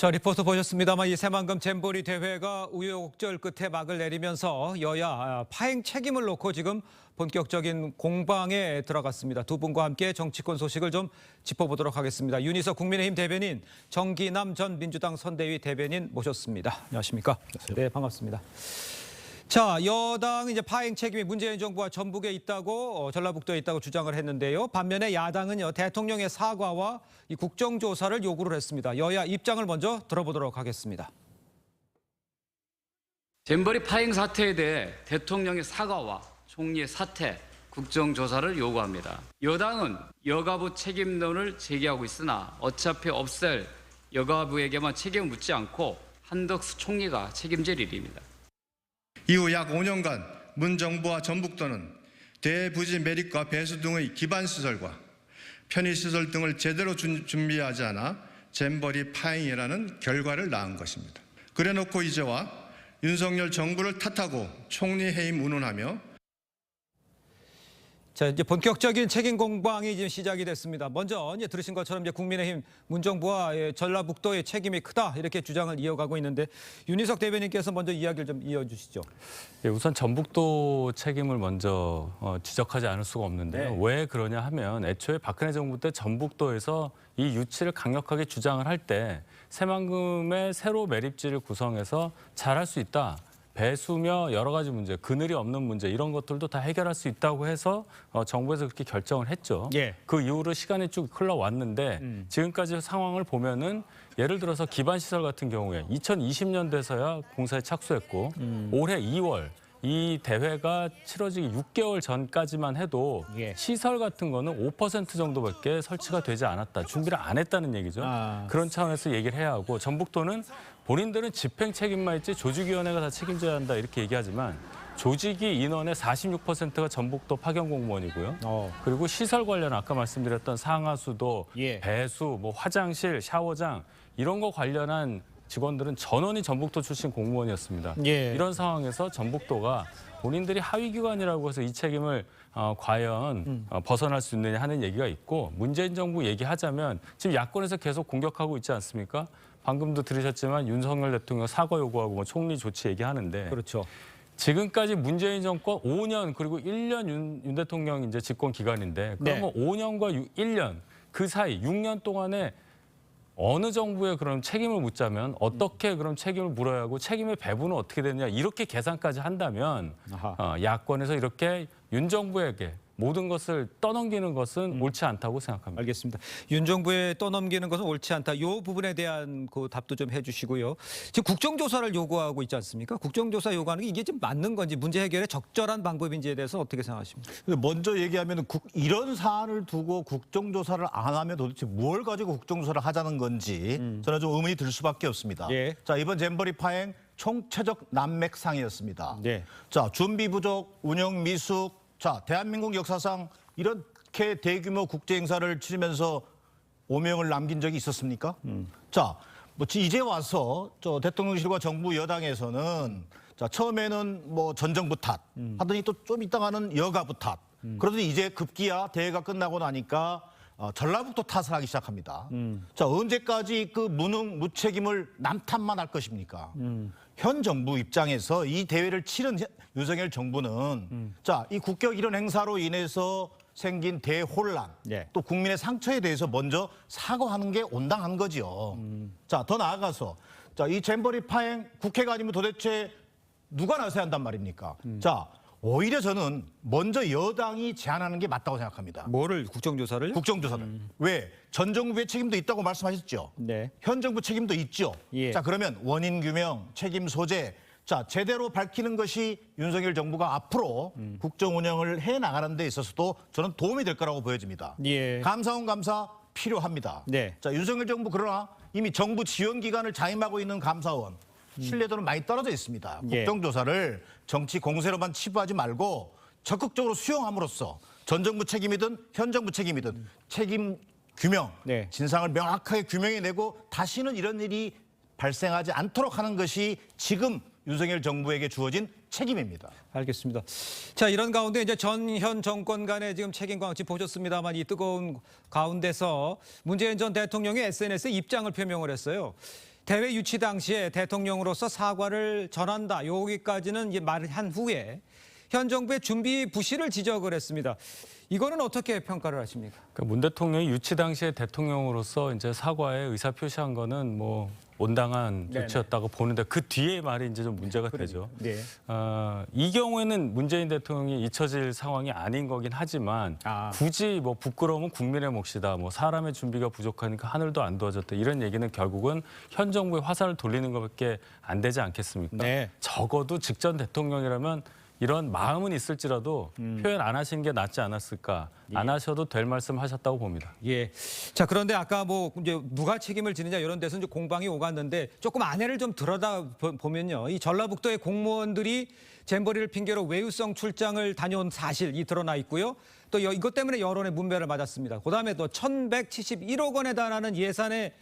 자, 리포트 보셨습니다만 이 새만금 잼버리 대회가 우여곡절 끝에 막을 내리면서 여야 파행 책임을 놓고 지금 본격적인 공방에 들어갔습니다. 두 분과 함께 정치권 소식을 좀 짚어보도록 하겠습니다. 윤희석 국민의힘 대변인, 정기남 전 민주당 선대위 대변인 모셨습니다. 안녕하십니까? 네, 반갑습니다. 자, 여당은 이제 파행 책임이 문재인 정부와 전북에 있다고 전라북도에 있다고 주장을 했는데요. 반면에 야당은요, 대통령의 사과와 이 국정조사를 요구를 했습니다. 여야 입장을 먼저 들어보도록 하겠습니다. 잼버리 파행 사태에 대해 대통령의 사과와 총리의 사퇴, 국정조사를 요구합니다. 여당은 여가부 책임론을 제기하고 있으나 어차피 없앨 여가부에게만 책임을 묻지 않고 한덕수 총리가 책임질 일입니다. 이후 약 5년간 문 정부와 전북도는 대부지 매립과 배수 등의 기반시설과 편의시설 등을 제대로 준비하지 않아 잼버리 파행이라는 결과를 낳은 것입니다. 그래놓고 이제와 윤석열 정부를 탓하고 총리 해임 운운하며 자, 이제 본격적인 책임 공방이 지금 시작이 됐습니다. 먼저 이제 들으신 것처럼 이제 국민의힘 문정부와 전라북도의 책임이 크다 이렇게 주장을 이어가고 있는데 윤희석 대변인께서 먼저 이야기를 좀 이어주시죠. 예, 우선 전북도 책임을 먼저 지적하지 않을 수가 없는데요. 네. 왜 그러냐 하면 애초에 박근혜 정부 때 전북도에서 이 유치를 강력하게 주장을 할 때 새만금의 새로 매립지를 구성해서 잘할 수 있다. 배수며 여러 가지 문제, 그늘이 없는 문제 이런 것들도 다 해결할 수 있다고 해서 정부에서 그렇게 결정을 했죠. 예. 그 이후로 시간이 쭉 흘러왔는데 지금까지 상황을 보면은 예를 들어서 기반시설 같은 경우에 2020년 돼서야 공사에 착수했고 올해 2월 이 대회가 치러지기 6개월 전까지만 해도 예. 시설 같은 거는 5% 정도밖에 설치가 되지 않았다. 준비를 안 했다는 얘기죠. 그런 차원에서 얘기를 해야 하고 전북도는 본인들은 집행 책임만 있지 조직위원회가 다 책임져야 한다 이렇게 얘기하지만 조직위 인원의 46%가 전북도 파견 공무원이고요. 그리고 시설 관련 아까 말씀드렸던 상하수도, 예. 배수, 뭐 화장실, 샤워장 이런 거 관련한 직원들은 전원이 전북도 출신 공무원이었습니다. 예. 이런 상황에서 전북도가 본인들이 하위기관이라고 해서 이 책임을 과연 벗어날 수 있느냐 하는 얘기가 있고 문재인 정부 얘기하자면 지금 야권에서 계속 공격하고 있지 않습니까? 방금도 들으셨지만 윤석열 대통령 사과 요구하고 뭐 총리 조치 얘기하는데 그렇죠. 지금까지 문재인 정권 5년 그리고 1년 윤 대통령 이제 집권 기간인데 그러면 5년과 1년 그 사이 6년 동안에 어느 정부에 그럼 책임을 묻자면 어떻게 그럼 책임을 물어야 하고 책임의 배분은 어떻게 되느냐 이렇게 계산까지 한다면 야권에서 이렇게 윤 정부에게 모든 것을 떠넘기는 것은 옳지 않다고 생각합니다. 알겠습니다. 윤 정부에 떠넘기는 것은 옳지 않다. 이 부분에 대한 그 답도 좀 해주시고요. 지금 국정조사를 요구하고 있지 않습니까? 국정조사 요구하는 게 이게 좀 맞는 건지 문제 해결에 적절한 방법인지에 대해서 어떻게 생각하십니까? 먼저 얘기하면 이런 사안을 두고 국정조사를 안 하면 도대체 뭘 가지고 국정조사를 하자는 건지 저는 좀 의문이 들 수밖에 없습니다. 예. 자, 이번 잼버리 파행 총체적 난맥상이었습니다. 네. 자, 준비 부족, 운영 미숙, 자, 대한민국 역사상 이렇게 대규모 국제 행사를 치르면서 오명을 남긴 적이 있었습니까? 자, 뭐 이제 와서 저 대통령실과 정부 여당에서는 자, 처음에는 뭐 전 정부 탓 하더니 또 좀 있다가는 여가부 탓. 그러더니 이제 급기야 대회가 끝나고 나니까 전라북도 탓을 하기 시작합니다. 자, 언제까지 그 무능 무책임을 남 탓만 할 것입니까? 현 정부 입장에서 이 대회를 치른 윤석열 정부는 자, 이 국격 이런 행사로 인해서 생긴 대혼란 예. 또 국민의 상처에 대해서 먼저 사과하는 게 온당한 거지요. 자, 더 나아가서 자, 이 잼버리 파행 국회가 아니면 도대체 누가 나서야 한단 말입니까? 자, 오히려 저는 먼저 여당이 제안하는 게 맞다고 생각합니다. 뭐를 국정조사를? 국정조사를. 왜? 전 정부의 책임도 있다고 말씀하셨죠. 네. 현 정부 책임도 있죠. 예. 자, 그러면 원인 규명, 책임 소재, 자, 제대로 밝히는 것이 윤석열 정부가 앞으로 국정 운영을 해 나가는 데 있어서도 저는 도움이 될 거라고 보여집니다. 예. 감사원 감사 필요합니다. 네. 자, 윤석열 정부 그러나 이미 정부 지원 기관을 자임하고 있는 감사원 신뢰도는 많이 떨어져 있습니다. 예. 국정조사를 정치 공세로만 치부하지 말고 적극적으로 수용함으로써 전 정부 책임이든 현 정부 책임이든 책임 규명, 네. 진상을 명확하게 규명해내고 다시는 이런 일이 발생하지 않도록 하는 것이 지금 윤석열 정부에게 주어진 책임입니다. 알겠습니다. 자, 이런 가운데 이제 전현 정권 간의 지금 책임 광치 보셨습니다만 이 뜨거운 가운데서 문재인 전 대통령이 SNS에 입장을 표명을 했어요. 대회 유치 당시에 대통령으로서 사과를 전한다. 여기까지는 이제 말을 한 후에 현 정부의 준비 부실을 지적을 했습니다. 이거는 어떻게 평가를 하십니까? 그러니까 문 대통령이 유치 당시에 대통령으로서 이제 사과에 의사 표시한 거는 뭐 온당한 네네. 조치였다고 보는데 그 뒤에 말이 이제 좀 문제가 되죠. 네. 이 경우에는 문재인 대통령이 잊혀질 상황이 아닌 거긴 하지만 굳이 뭐 부끄러움은 국민의 몫이다. 뭐 사람의 준비가 부족하니까 하늘도 안 도와줬다. 이런 얘기는 결국은 현 정부의 화살을 돌리는 것밖에 안 되지 않겠습니까? 네. 적어도 직전 대통령이라면 이런 마음은 있을지라도 표현 안 하신 게 낫지 않았을까. 안 하셔도 될 말씀 하셨다고 봅니다. 예. 자, 그런데 아까 뭐 이제 누가 책임을 지느냐 이런 데서 이제 공방이 오갔는데 조금 안해를 좀 들여다 보면요. 이 전라북도의 공무원들이 잼버리를 핑계로 외유성 출장을 다녀온 사실이 드러나 있고요. 또 이것 때문에 여론의 문매를 맞았습니다. 그다음에 또 1,171억 원에 달하는 예산의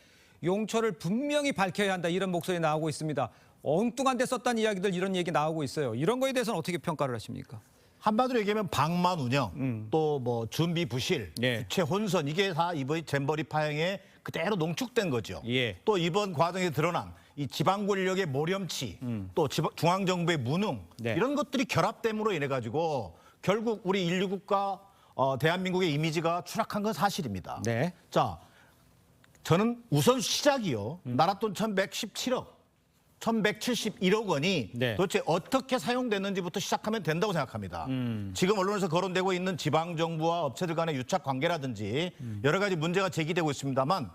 용처를 분명히 밝혀야 한다. 이런 목소리 나오고 있습니다. 엉뚱한 데 썼다는 이야기들 이런 얘기 나오고 있어요. 이런 거에 대해서는 어떻게 평가를 하십니까? 한마디로 얘기하면 방만 운영, 또 뭐 준비 부실, 예. 주체 혼선 이게 다 이번 잼버리 파행에 그대로 농축된 거죠. 예. 또 이번 과정에 드러난 이 지방 권력의 모렴치, 또 중앙 정부의 무능 네. 이런 것들이 결합됨으로 인해 가지고 결국 우리 인류 국가 대한민국의 이미지가 추락한 건 사실입니다. 네. 자, 저는 우선 시작이요. 나랏돈 1,171억 원이 네. 도대체 어떻게 사용됐는지부터 시작하면 된다고 생각합니다. 지금 언론에서 거론되고 있는 지방정부와 업체들 간의 유착 관계라든지 여러 가지 문제가 제기되고 있습니다만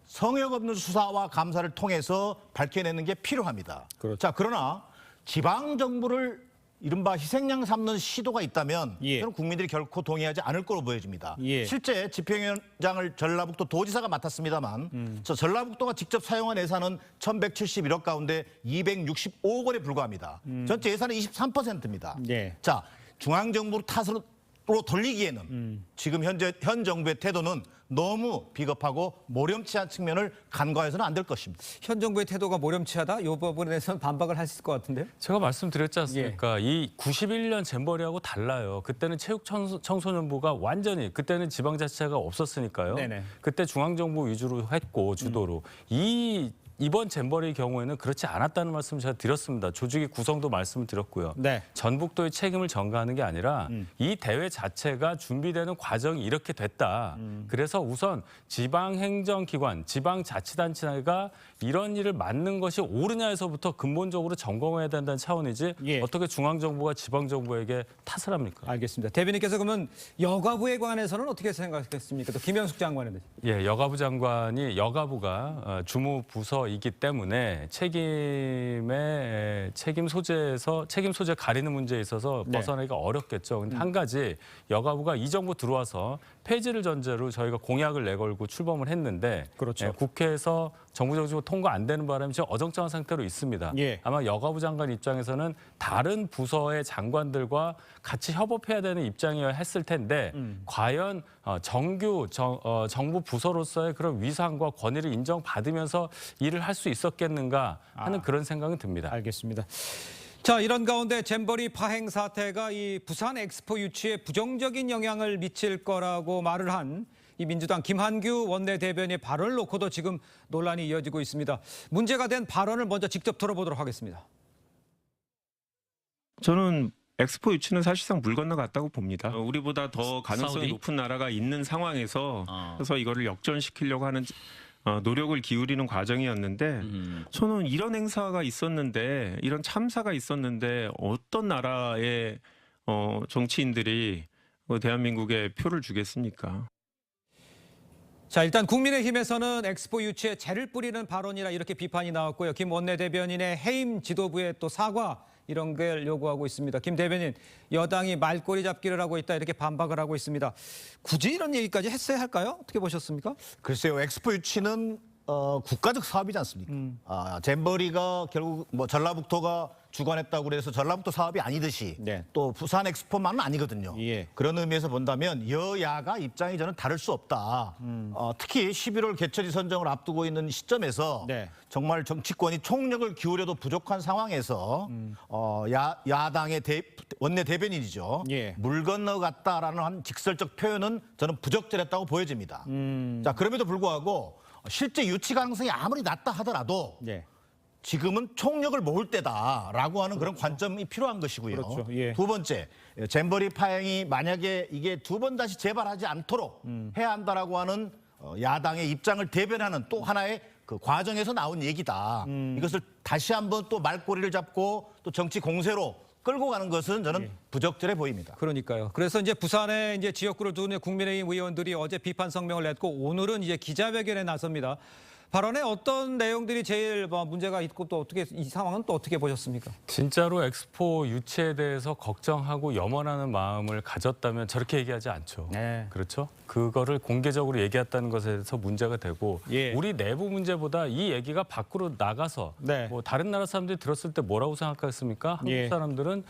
성역 없는 수사와 감사를 통해서 밝혀내는 게 필요합니다. 그렇죠. 자, 그러나 지방정부를 이른바 희생양 삼는 시도가 있다면 예. 저는 국민들이 결코 동의하지 않을 거로 보여집니다. 예. 실제 집행위원장을 전라북도 도지사가 맡았습니다만 저 전라북도가 직접 사용한 예산은 1,171억 가운데 265억 원에 불과합니다. 전체 예산의 23%입니다. 네. 자, 중앙정부 탓으로 돌리기에는 지금 현 정부의 태도는 너무 비겁하고 모렴치한 측면을 간과해서는 안 될 것입니다. 현 정부의 태도가 모렴치하다? 이 부분에 대해서는 반박을 하실 것 같은데요? 제가 말씀드렸지 않습니까? 이 91년 잼버리하고 달라요. 그때는 체육청소년부가 완전히 그때는 지방자치제가 없었으니까요. 네네. 그때 중앙정부 위주로 했고 주도로 이번 잼버리 경우에는 그렇지 않았다는 말씀을 제가 드렸습니다. 조직의 구성도 말씀을 드렸고요. 네. 전북도의 책임을 전가하는 게 아니라 이 대회 자체가 준비되는 과정이 이렇게 됐다. 그래서 우선 지방행정기관, 지방자치단체가 이런 일을 맡는 것이 옳으냐에서부터 근본적으로 점검해야 된다는 차원이지 예. 어떻게 중앙정부가 지방정부에게 탓을 합니까? 알겠습니다. 대변인께서 그러면 여가부에 관해서는 어떻게 생각했습니까? 또 김현숙 장관에 대해서. 예, 여가부 장관이 여가부가 주무 부서이기 때문에 책임 소재 가리는 문제에 있어서 네. 벗어나기가 어렵겠죠. 근데 한 가지 여가부가 이 정부 들어와서 폐지를 전제로 저희가 공약을 내걸고 출범을 했는데 그렇죠. 예, 국회에서 정부정책으로 통과 안 되는 바람에 지금 어정쩡한 상태로 있습니다. 예. 아마 여가부 장관 입장에서는 다른 부서의 장관들과 같이 협업해야 되는 입장이어야 했을 텐데 과연 정부 부서로서의 그런 위상과 권위를 인정받으면서 일을 할 수 있었겠는가 하는 그런 생각은 듭니다. 알겠습니다. 자, 이런 가운데 잼버리 파행 사태가 이 부산 엑스포 유치에 부정적인 영향을 미칠 거라고 말을 한 이 민주당 김한규 원내대변인의 발언을 놓고도 지금 논란이 이어지고 있습니다. 문제가 된 발언을 먼저 직접 들어보도록 하겠습니다. 저는 엑스포 유치는 사실상 물 건너갔다고 봅니다. 우리보다 더 가능성이 사우디? 높은 나라가 있는 상황에서 그래서 이거를 역전시키려고 하는 노력을 기울이는 과정이었는데 저는 이런 행사가 있었는데 이런 참사가 있었는데 어떤 나라의 정치인들이 대한민국에 표를 주겠습니까? 자, 일단 국민의힘에서는 엑스포 유치에 재를 뿌리는 발언이라 이렇게 비판이 나왔고요. 김 원내대변인의 해임 지도부의 또 사과 이런 걸 요구하고 있습니다. 김 대변인, 여당이 말꼬리 잡기를 하고 있다 이렇게 반박을 하고 있습니다. 굳이 이런 얘기까지 했어야 할까요? 어떻게 보셨습니까? 글쎄요, 엑스포 유치는 국가적 사업이지 않습니까? 잼버리가 결국 뭐 전라북도가 주관했다고 그래서 전라북도 사업이 아니듯이 네. 또 부산 엑스포만은 아니거든요. 예. 그런 의미에서 본다면 여야가 입장이 저는 다를 수 없다. 특히 11월 개최지 선정을 앞두고 있는 시점에서 네. 정말 정치권이 총력을 기울여도 부족한 상황에서 야당의 원내 대변인이죠. 예. 물 건너갔다라는 한 직설적 표현은 저는 부적절했다고 보여집니다. 자, 그럼에도 불구하고 실제 유치 가능성이 아무리 낮다 하더라도 예. 지금은 총력을 모을 때다라고 하는 그런 관점이 필요한 것이고요. 그렇죠. 예. 두 번째, 잼버리 파행이 만약에 이게 두 번 다시 재발하지 않도록 해야 한다라고 하는 야당의 입장을 대변하는 또 하나의 그 과정에서 나온 얘기다. 이것을 다시 한번 또 말꼬리를 잡고 또 정치 공세로 끌고 가는 것은 저는 부적절해 보입니다. 그러니까요. 그래서 이제 부산에 이제 지역구를 두는 국민의힘 의원들이 어제 비판 성명을 냈고 오늘은 이제 기자회견에 나섭니다. 발언에 어떤 내용들이 제일 문제가 있고 또 어떻게 이 상황은 또 어떻게 보셨습니까? 진짜로 엑스포 유치에 대해서 걱정하고 염원하는 마음을 가졌다면 저렇게 얘기하지 않죠. 네. 그렇죠? 그거를 공개적으로 얘기했다는 것에 대해서 문제가 되고 예. 우리 내부 문제보다 이 얘기가 밖으로 나가서 네. 뭐 다른 나라 사람들이 들었을 때 뭐라고 생각하겠습니까? 한국 예. 사람들은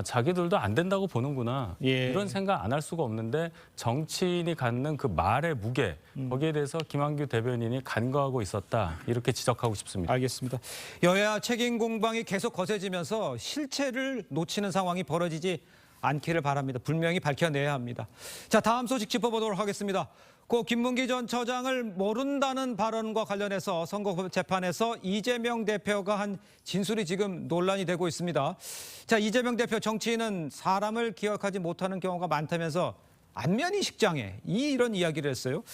자기들도 안 된다고 보는구나. 예. 이런 생각 안 할 수가 없는데 정치인이 갖는 그 말의 무게 거기에 대해서 김한규 대변인이 간과하고 있었다. 이렇게 지적하고 싶습니다. 알겠습니다. 여야 책임 공방이 계속 거세지면서 실체를 놓치는 상황이 벌어지지 않기를 바랍니다. 분명히 밝혀내야 합니다. 자, 다음 소식 짚어보도록 하겠습니다. 고 김문기 전 처장을 모른다는 발언과 관련해서 선거법 재판에서 이재명 대표가 한 진술이 지금 논란이 되고 있습니다. 자, 이재명 대표 정치인은 사람을 기억하지 못하는 경우가 많다면서 안면인식 장애 이런 이야기를 했어요.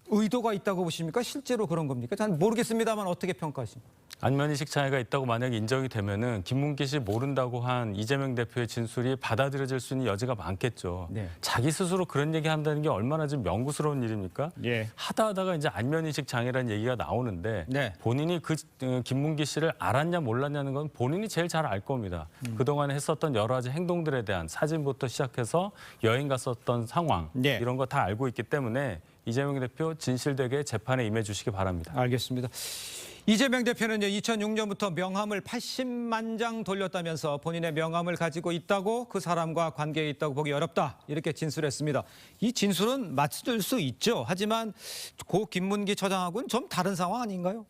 의도가 있다고 보십니까? 실제로 그런 겁니까? 잘 모르겠습니다만 어떻게 평가하십니까? 안면인식 장애가 있다고 만약에 인정이 되면은 김문기 씨 모른다고 한 이재명 대표의 진술이 받아들여질 수 있는 여지가 많겠죠. 네. 자기 스스로 그런 얘기 한다는 게 얼마나 좀 명구스러운 일입니까? 예. 하다가 이제 안면인식 장애라는 얘기가 나오는데 네. 본인이 그 김문기 씨를 알았냐 몰랐냐는 건 본인이 제일 잘 알 겁니다. 그동안 했었던 여러 가지 행동들에 대한 사진부터 시작해서 여행 갔었던 상황 네. 이런 거 다 알고 있기 때문에 이재명 대표 진실되게 재판에 임해 주시기 바랍니다. 알겠습니다. 이재명 대표는요, 2006년부터 명함을 80만 장 돌렸다면서 본인의 명함을 가지고 있다고 그 사람과 관계에 있다고 보기 어렵다 이렇게 진술했습니다. 이 진술은 맞을 수 있죠. 하지만 고 김문기 처장하고는 좀 다른 상황 아닌가요?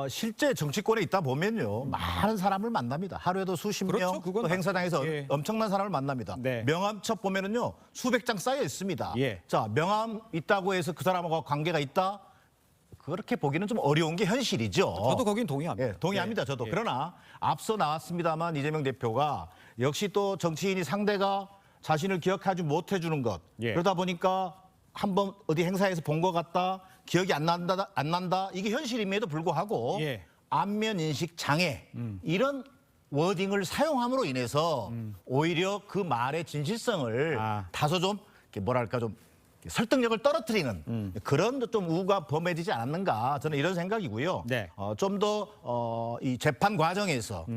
실제 정치권에 있다 보면요 많은 사람을 만납니다. 하루에도 수십 그렇죠. 명, 그건 또 행사장에서 예. 엄청난 사람을 만납니다. 네. 명함첩 보면은요 수백 장 쌓여 있습니다. 예. 자, 명함 있다고 해서 그 사람하고 관계가 있다? 그렇게 보기는 좀 어려운 게 현실이죠. 저도 거긴 동의합니다. 예, 동의합니다. 저도. 예. 그러나 앞서 나왔습니다만 이재명 대표가 역시 또 정치인이 상대가 자신을 기억하지 못해 주는 것. 예. 그러다 보니까 한번 어디 행사에서 본 것 같다. 기억이 안 난다. 이게 현실임에도 불구하고 예. 안면 인식 장애 이런 워딩을 사용함으로 인해서 오히려 그 말의 진실성을 아. 다소 좀 이렇게 뭐랄까 좀 설득력을 떨어뜨리는 그런 좀 우가 범해지지 않았는가 저는 이런 생각이고요. 네. 좀 더 이 재판 과정에서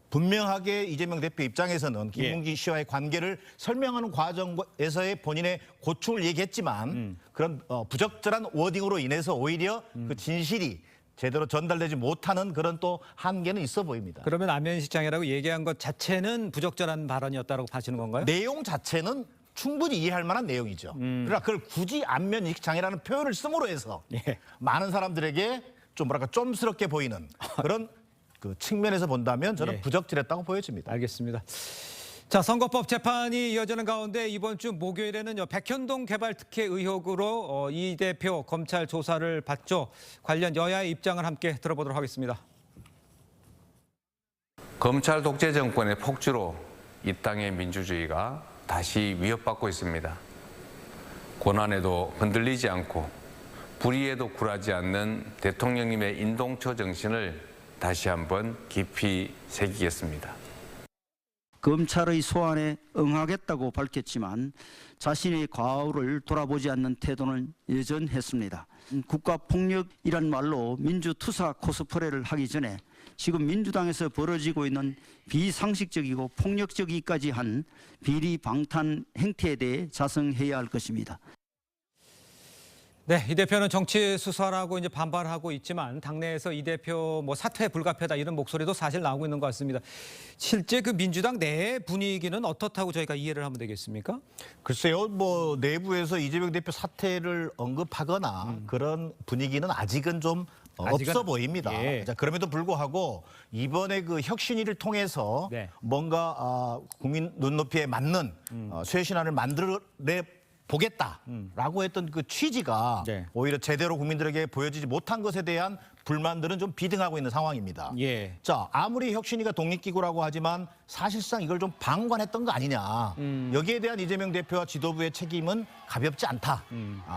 분명하게 이재명 대표 입장에서는 김문기 씨와의 관계를 설명하는 과정에서의 본인의 고충을 얘기했지만 그런 부적절한 워딩으로 인해서 오히려 그 진실이 제대로 전달되지 못하는 그런 또 한계는 있어 보입니다. 그러면 안면인식 장애라고 얘기한 것 자체는 부적절한 발언이었다고 하시는 건가요? 내용 자체는 충분히 이해할 만한 내용이죠. 그러나 그걸 굳이 안면인식 장애라는 표현을 씀으로 해서 예. 많은 사람들에게 좀 뭐랄까 좀스럽게 보이는 그런 그 측면에서 본다면 저는 예. 부적절했다고 보여집니다. 알겠습니다. 자, 선거법 재판이 이어지는 가운데 이번 주 목요일에는 백현동 개발 특혜 의혹으로 이 대표 검찰 조사를 받죠. 관련 여야의 입장을 함께 들어보도록 하겠습니다. 검찰 독재 정권의 폭주로 이 땅의 민주주의가 다시 위협받고 있습니다. 고난에도 흔들리지 않고 불의에도 굴하지 않는 대통령님의 인동처 정신을 다시 한번 깊이 새기겠습니다. 검찰의 소환에 응하겠다고 밝혔지만 자신의 과오를 돌아보지 않는 태도는 여전했습니다. 국가폭력이란 말로 민주투사 코스프레를 하기 전에 지금 민주당에서 벌어지고 있는 비상식적이고 폭력적이기까지 한 비리 방탄 행태에 대해 자성해야 할 것입니다. 네, 이 대표는 정치 수사라고 이제 반발하고 있지만 당내에서 이 대표 사퇴 불가피하다 이런 목소리도 사실 나오고 있는 것 같습니다. 실제 그 민주당 내 분위기는 어떻다고 저희가 이해를 하면 되겠습니까? 글쎄요, 내부에서 이재명 대표 사퇴를 언급하거나 그런 분위기는 아직은 좀 없어 보입니다. 예. 자, 그럼에도 불구하고 이번에 그 혁신위를 통해서 네. 뭔가 국민 눈높이에 맞는 쇄신안을 만들어 보겠다라고 했던 그 취지가 네. 오히려 제대로 국민들에게 보여지지 못한 것에 대한 불만들은 좀 비등하고 있는 상황입니다. 예. 자, 아무리 혁신위가 독립기구라고 하지만 사실상 이걸 좀 방관했던 거 아니냐. 여기에 대한 이재명 대표와 지도부의 책임은 가볍지 않다.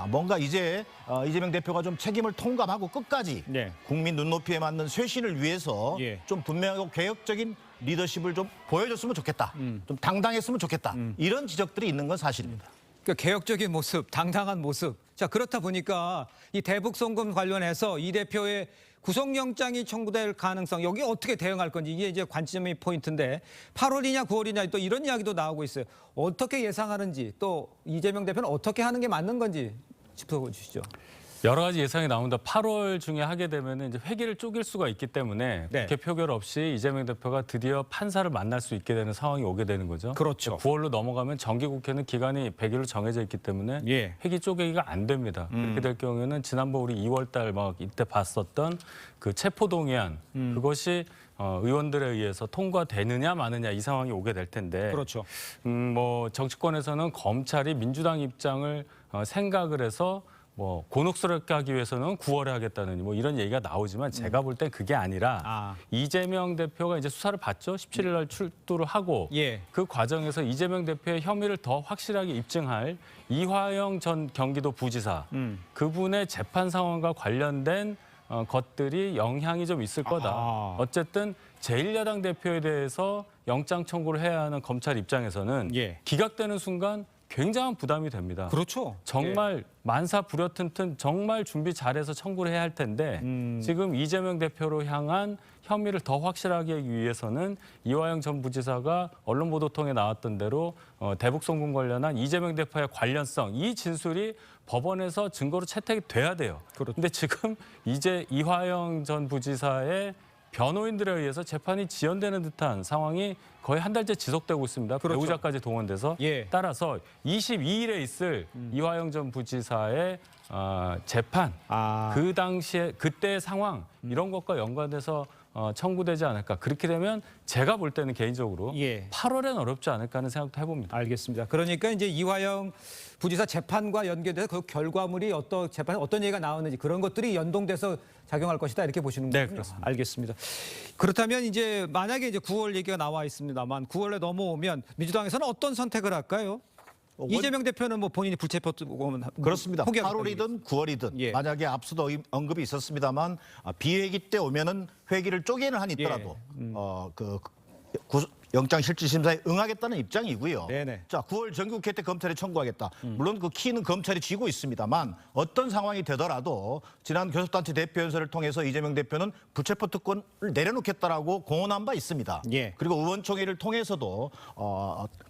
뭔가 이제 이재명 대표가 좀 책임을 통감하고 끝까지 네. 국민 눈높이에 맞는 쇄신을 위해서 예. 좀 분명하고 개혁적인 리더십을 좀 보여줬으면 좋겠다. 좀 당당했으면 좋겠다. 이런 지적들이 있는 건 사실입니다. 그러니까 개혁적인 모습, 당당한 모습. 자, 그렇다 보니까 이 대북 송금 관련해서 이 대표의 구속영장이 청구될 가능성, 여기 어떻게 대응할 건지 이게 이제 관점의 포인트인데 8월이냐 9월이냐 또 이런 이야기도 나오고 있어요. 어떻게 예상하는지 또 이재명 대표는 어떻게 하는 게 맞는 건지 짚어주시죠. 여러 가지 예상이 나옵니다. 8월 중에 하게 되면 이제 회기를 쪼갤 수가 있기 때문에 네. 국회 표결 없이 이재명 대표가 드디어 판사를 만날 수 있게 되는 상황이 오게 되는 거죠. 그렇죠. 9월로 넘어가면 정기국회는 기간이 100일로 정해져 있기 때문에 예. 회기 쪼개기가 안 됩니다. 그렇게 될 경우에는 지난번 우리 2월 달 막 이때 봤었던 그 체포동의안 그것이 의원들에 의해서 통과되느냐 마느냐 이 상황이 오게 될 텐데 그렇죠. 뭐 정치권에서는 검찰이 민주당 입장을 생각을 해서 뭐 곤혹스럽게 하기 위해서는 9월에 하겠다는 뭐 이런 얘기가 나오지만 제가 볼 땐 그게 아니라 이재명 대표가 이제 수사를 받죠. 17일 날 출두를 하고 예. 그 과정에서 이재명 대표의 혐의를 더 확실하게 입증할 이화영 전 경기도 부지사 그분의 재판 상황과 관련된 것들이 영향이 좀 있을 거다. 어쨌든 제1야당 대표에 대해서 영장 청구를 해야 하는 검찰 입장에서는 예. 기각되는 순간 굉장한 부담이 됩니다. 그렇죠. 정말 만사 부려튼튼 정말 준비 잘해서 청구를 해야 할 텐데 지금 이재명 대표로 향한 혐의를 더 확실하게 하기 위해서는 이화영 전 부지사가 언론 보도 통해 나왔던 대로 대북 송금 관련한 이재명 대표의 관련성 이 진술이 법원에서 증거로 채택이 돼야 돼요. 그런데 지금 이제 이화영 전 부지사의 변호인들에 의해서 재판이 지연되는 듯한 상황이 거의 한 달째 지속되고 있습니다. 그렇죠. 배우자까지 동원돼서 예. 따라서 22일에 있을 이화영 전 부지사의 재판 그 당시에 그때의 상황 이런 것과 연관돼서 청구되지 않을까. 그렇게 되면 제가 볼 때는 개인적으로 예. 8월엔 어렵지 않을까 하는 생각도 해봅니다. 알겠습니다. 그러니까 이제 이화영 부지사 재판과 연계돼서 그 결과물이 재판에 어떤 얘기가 나오는지 그런 것들이 연동돼서 작용할 것이다 이렇게 보시는 거군요. 네, 그렇습니다. 알겠습니다. 그렇다면 이제 만약에 이제 9월 얘기가 나와 있습니다만 9월에 넘어오면 민주당에서는 어떤 선택을 할까요? 이재명 대표는 뭐 본인이 불체포 그렇습니다. 포기하겠다는 8월이든 9월이든 예. 만약에 앞서도 언급이 있었습니다만 비회기 때 오면은 회기를 쪼개는 한이 있더라도 영장실질심사에 응하겠다는 입장이고요. 네네. 자, 9월 정기국회 때 검찰에 청구하겠다. 물론 그 키는 검찰이 쥐고 있습니다만 어떤 상황이 되더라도 지난 교섭단체 대표연설을 통해서 이재명 대표는 불체포 특권을 내려놓겠다라고 공언한 바 있습니다. 예. 그리고 의원총회를 통해서도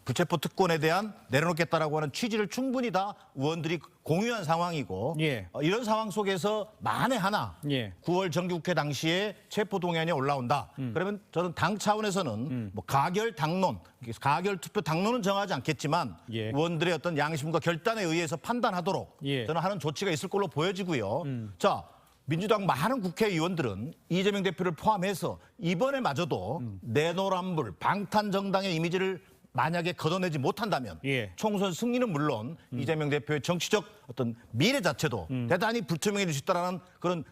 불체포 특권에 대한 내려놓겠다라고 하는 취지를 충분히 다 의원들이 공유한 상황이고 예. 이런 상황 속에서 만에 하나 예. 9월 정기국회 당시에 체포동의안이 올라온다. 그러면 저는 당 차원에서는 뭐 가결 당론, 가결 투표 당론은 정하지 않겠지만 예. 의원들의 어떤 양심과 결단에 의해서 판단하도록 예. 저는 하는 조치가 있을 걸로 보여지고요. 자, 민주당 많은 국회의원들은 이재명 대표를 포함해서 이번에마저도 내노란불, 방탄정당의 이미지를 만약에 걷어내지 못한다면 예. 총선 승리는 물론 이재명 대표의 정치적 어떤 미래 자체도 대단히 불투명해질 수 있다는 그런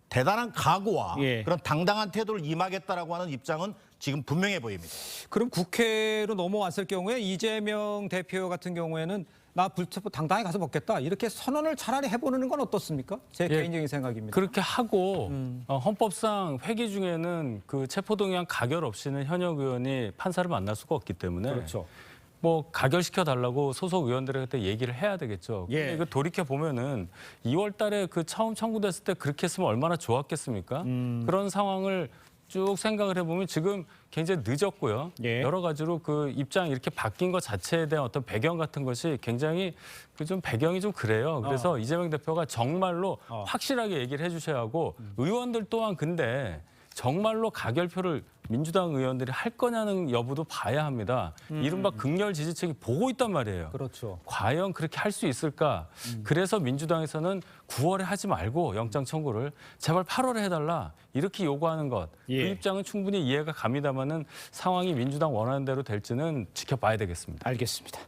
대단한 각오와 예. 그런 당당한 태도를 임하겠다라고 하는 입장은 지금 분명해 보입니다. 그럼 국회로 넘어왔을 경우에 이재명 대표 같은 경우에는 나 불체포 당당히 가서 먹겠다 이렇게 선언을 차라리 해보는 건 어떻습니까? 제 예. 개인적인 생각입니다. 그렇게 하고 헌법상 회기 중에는 그 체포동의안 가결 없이는 현역 의원이 판사를 만날 수가 없기 때문에 그렇죠. 뭐 가결시켜 달라고 소속 의원들한테 얘기를 해야 되겠죠. 예. 근데 이거 돌이켜 보면은 2월 달에 그 처음 청구됐을 때 그렇게 했으면 얼마나 좋았겠습니까? 그런 상황을 쭉 생각을 해보면 지금 굉장히 늦었고요. 예. 여러 가지로 그 입장 이렇게 바뀐 것 자체에 대한 어떤 배경 같은 것이 굉장히 그 좀 배경이 좀 그래요. 그래서 이재명 대표가 정말로 확실하게 얘기를 해주셔야 하고 의원들 또한 근데 정말로 가결표를 민주당 의원들이 할 거냐는 여부도 봐야 합니다. 이른바 극렬 지지층이 보고 있단 말이에요. 그렇죠. 과연 그렇게 할 수 있을까? 그래서 민주당에서는 9월에 하지 말고 영장 청구를 제발 8월에 해달라 이렇게 요구하는 것. 예. 그 입장은 충분히 이해가 갑니다만은 상황이 민주당 원하는 대로 될지는 지켜봐야 되겠습니다. 알겠습니다.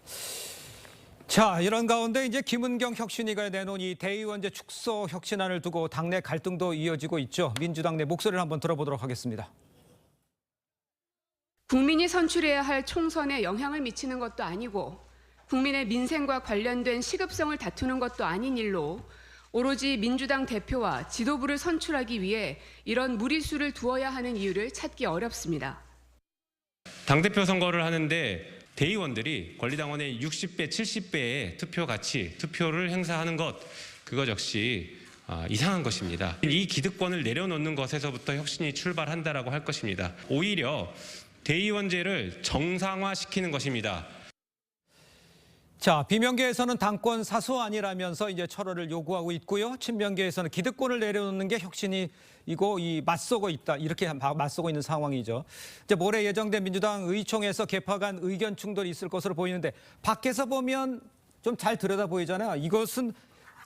자, 이런 가운데 이제 김은경 혁신위가 내놓은 이 대의원제 축소 혁신안을 두고 당내 갈등도 이어지고 있죠. 민주당 내 목소리를 한번 들어보도록 하겠습니다. 국민이 선출해야 할 총선에 영향을 미치는 것도 아니고 국민의 민생과 관련된 시급성을 다투는 것도 아닌 일로 오로지 민주당 대표와 지도부를 선출하기 위해 이런 무리수를 두어야 하는 이유를 찾기 어렵습니다. 당대표 선거를 하는데 대의원들이 권리당원의 60배, 70배의 투표 가치, 투표를 행사하는 것, 그것 역시 이상한 것입니다. 이 기득권을 내려놓는 것에서부터 혁신이 출발한다라고 할 것입니다. 오히려 대의원제를 정상화시키는 것입니다. 자, 비명계에서는 당권 사소안이라면서 이제 철회를 요구하고 있고요. 친명계에서는 기득권을 내려놓는 게 혁신이고 맞서고 있다. 이렇게 맞서고 있는 상황이죠. 이제 모레 예정된 민주당 의총에서 개파 간 의견 충돌이 있을 것으로 보이는데 밖에서 보면 좀 잘 들여다 보이잖아요. 이것은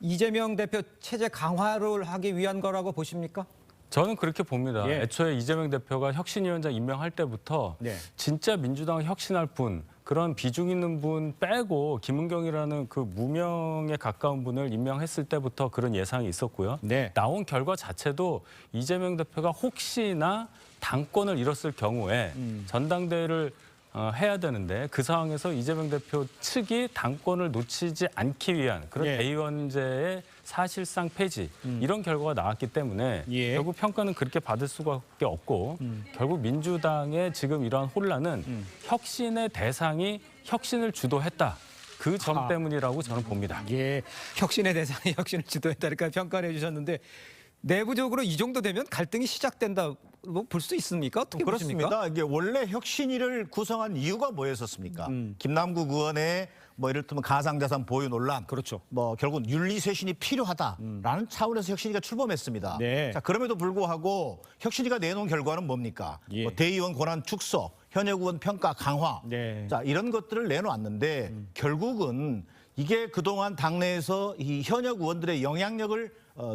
이재명 대표 체제 강화를 하기 위한 거라고 보십니까? 저는 그렇게 봅니다. 예. 애초에 이재명 대표가 혁신위원장 임명할 때부터 네. 진짜 민주당을 혁신할 분, 그런 비중 있는 분 빼고 김은경이라는 그 무명에 가까운 분을 임명했을 때부터 그런 예상이 있었고요. 네. 나온 결과 자체도 이재명 대표가 혹시나 당권을 잃었을 경우에 전당대회를 해야 되는데 그 상황에서 이재명 대표 측이 당권을 놓치지 않기 위한 그런 예. 대의원제의 사실상 폐지 이런 결과가 나왔기 때문에 예. 결국 평가는 그렇게 받을 수밖에 없고 결국 민주당의 지금 이러한 혼란은 혁신의 대상이 혁신을 주도했다. 그 점 때문이라고 저는 봅니다. 예, 혁신의 대상이 혁신을 주도했다. 이렇게 평가를 해주셨는데 내부적으로 이 정도 되면 갈등이 시작된다고 볼 수 있습니까? 어떻게 보십니까? 그렇습니다. 이게 원래 혁신위를 구성한 이유가 뭐였었습니까? 김남국 의원의 뭐 이를테면 가상자산 보유 논란, 그렇죠. 뭐 결국 윤리쇄신이 필요하다라는 차원에서 혁신위가 출범했습니다. 네. 자, 그럼에도 불구하고 혁신위가 내놓은 결과는 뭡니까? 예. 뭐 대의원 권한 축소, 현역 의원 평가 강화, 네. 자 이런 것들을 내놓았는데 결국은 이게 그동안 당내에서 이 현역 의원들의 영향력을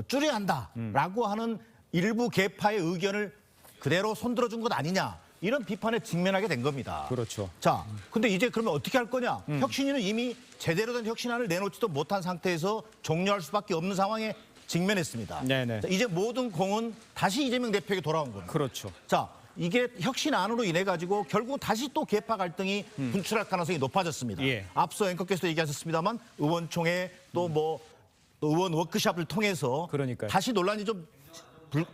줄여야 한다라고 하는 일부 계파의 의견을 그대로 손들어준 것 아니냐 이런 비판에 직면하게 된 겁니다. 그렇죠. 자, 근데 이제 그러면 어떻게 할 거냐? 혁신위는 이미 제대로 된 혁신안을 내놓지도 못한 상태에서 종료할 수밖에 없는 상황에 직면했습니다. 네네. 자, 이제 모든 공은 다시 이재명 대표에게 돌아온 겁니다. 그렇죠. 자, 이게 혁신안으로 인해 가지고 결국 다시 또 계파 갈등이 분출할 가능성이 높아졌습니다. 예. 앞서 앵커께서 얘기하셨습니다만 의원총회 또 뭐 의원 워크숍을 통해서 그러니까요. 다시 논란이 좀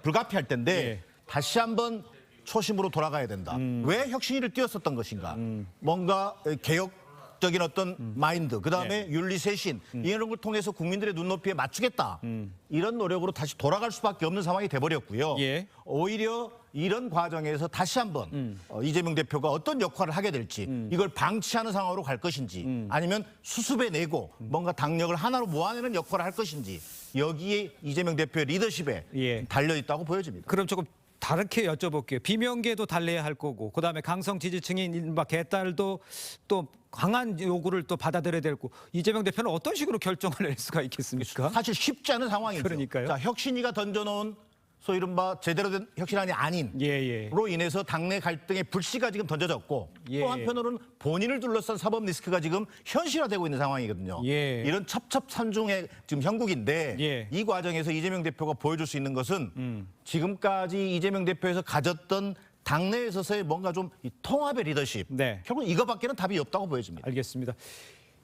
불가피할 텐데 예. 다시 한번 초심으로 돌아가야 된다. 왜 혁신위를 띄웠었던 것인가? 뭔가 개혁적인 어떤 마인드, 그다음에 윤리쇄신 이런 걸 통해서 국민들의 눈높이에 맞추겠다. 이런 노력으로 다시 돌아갈 수밖에 없는 상황이 돼버렸고요. 예. 오히려 이런 과정에서 다시 한번 이재명 대표가 어떤 역할을 하게 될지 이걸 방치하는 상황으로 갈 것인지 아니면 수습해 내고 뭔가 당력을 하나로 모아내는 역할을 할 것인지 여기에 이재명 대표의 리더십에 예. 달려있다고 보여집니다. 그럼 조금 다르게 여쭤볼게요. 비명계도 달래야 할 거고, 그다음에 강성 지지층인 이른바 개딸도 또 강한 요구를 또 받아들여야 되고, 이재명 대표는 어떤 식으로 결정을 낼 수가 있겠습니까? 사실 쉽지 않은 상황이죠. 그러니까요. 자, 혁신위가 던져놓은 소위 이른바 제대로 된 혁신안이 아닌 예. 로 인해서 당내 갈등의 불씨가 지금 던져졌고 예. 또 한편으로는 본인을 둘러싼 사법 리스크가 지금 현실화되고 있는 상황이거든요. 예. 이런 첩첩산중의 지금 형국인데 예. 이 과정에서 이재명 대표가 보여줄 수 있는 것은 지금까지 이재명 대표에서 가졌던 당내에 있어서의 뭔가 좀 이 통합의 리더십. 네. 결국 이거밖에는 답이 없다고 보여집니다. 알겠습니다.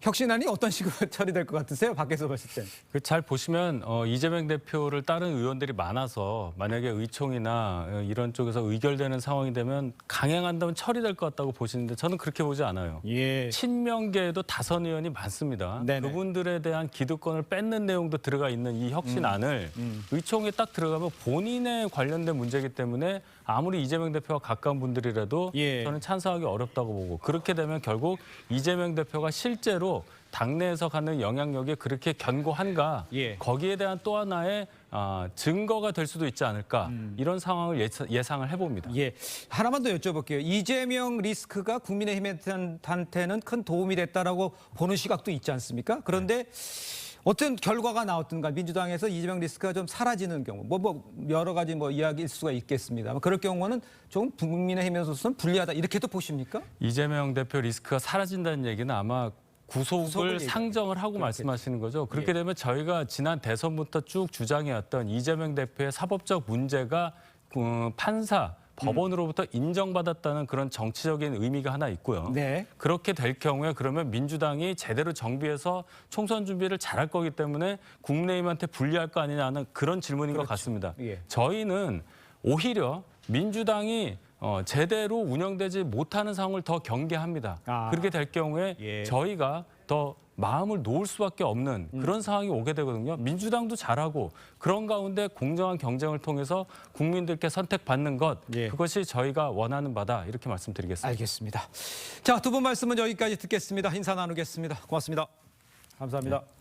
혁신안이 어떤 식으로 처리될 것 같으세요? 밖에서 봤을 때. 잘 보시면 이재명 대표를 따른 의원들이 많아서 만약에 의총이나 이런 쪽에서 의결되는 상황이 되면 강행한다면 처리될 것 같다고 보시는데 저는 그렇게 보지 않아요. 예. 친명계에도 다선 의원이 많습니다. 네네. 그분들에 대한 기득권을 뺏는 내용도 들어가 있는 이 혁신안을 의총에 딱 들어가면 본인에 관련된 문제이기 때문에 아무리 이재명 대표와 가까운 분들이라도 예. 저는 찬성하기 어렵다고 보고 그렇게 되면 결국 이재명 대표가 실제로 당내에서 갖는 영향력이 그렇게 견고한가 예. 거기에 대한 또 하나의 증거가 될 수도 있지 않을까 이런 상황을 예상을 해봅니다. 예. 하나만 더 여쭤볼게요. 이재명 리스크가 국민의힘한테는 큰 도움이 됐다라고 보는 시각도 있지 않습니까? 그런데 어떤 결과가 나왔든가 민주당에서 이재명 리스크가 좀 사라지는 경우 뭐 여러 가지 이야기일 수가 있겠습니다. 그럴 경우는 좀 국민의힘에서는 불리하다 이렇게도 보십니까? 이재명 대표 리스크가 사라진다는 얘기는 아마 구속을 상정을 하고 말씀하시는 거죠. 그렇게 되면 저희가 지난 대선부터 쭉 주장해왔던 이재명 대표의 사법적 문제가 판사, 법원으로부터 인정받았다는 그런 정치적인 의미가 하나 있고요. 네. 그렇게 될 경우에 그러면 민주당이 제대로 정비해서 총선 준비를 잘할 거기 때문에 국민의힘한테 불리할 거 아니냐는 그런 질문인 것 같습니다. 예. 저희는 오히려 민주당이 제대로 운영되지 못하는 상황을 더 경계합니다. 그렇게 될 경우에 저희가 더 마음을 놓을 수밖에 없는 그런 상황이 오게 되거든요. 민주당도 잘하고 그런 가운데 공정한 경쟁을 통해서 국민들께 선택받는 것, 그것이 저희가 원하는 바다 이렇게 말씀드리겠습니다. 알겠습니다. 자, 두 분 말씀은 여기까지 듣겠습니다. 인사 나누겠습니다. 고맙습니다. 감사합니다.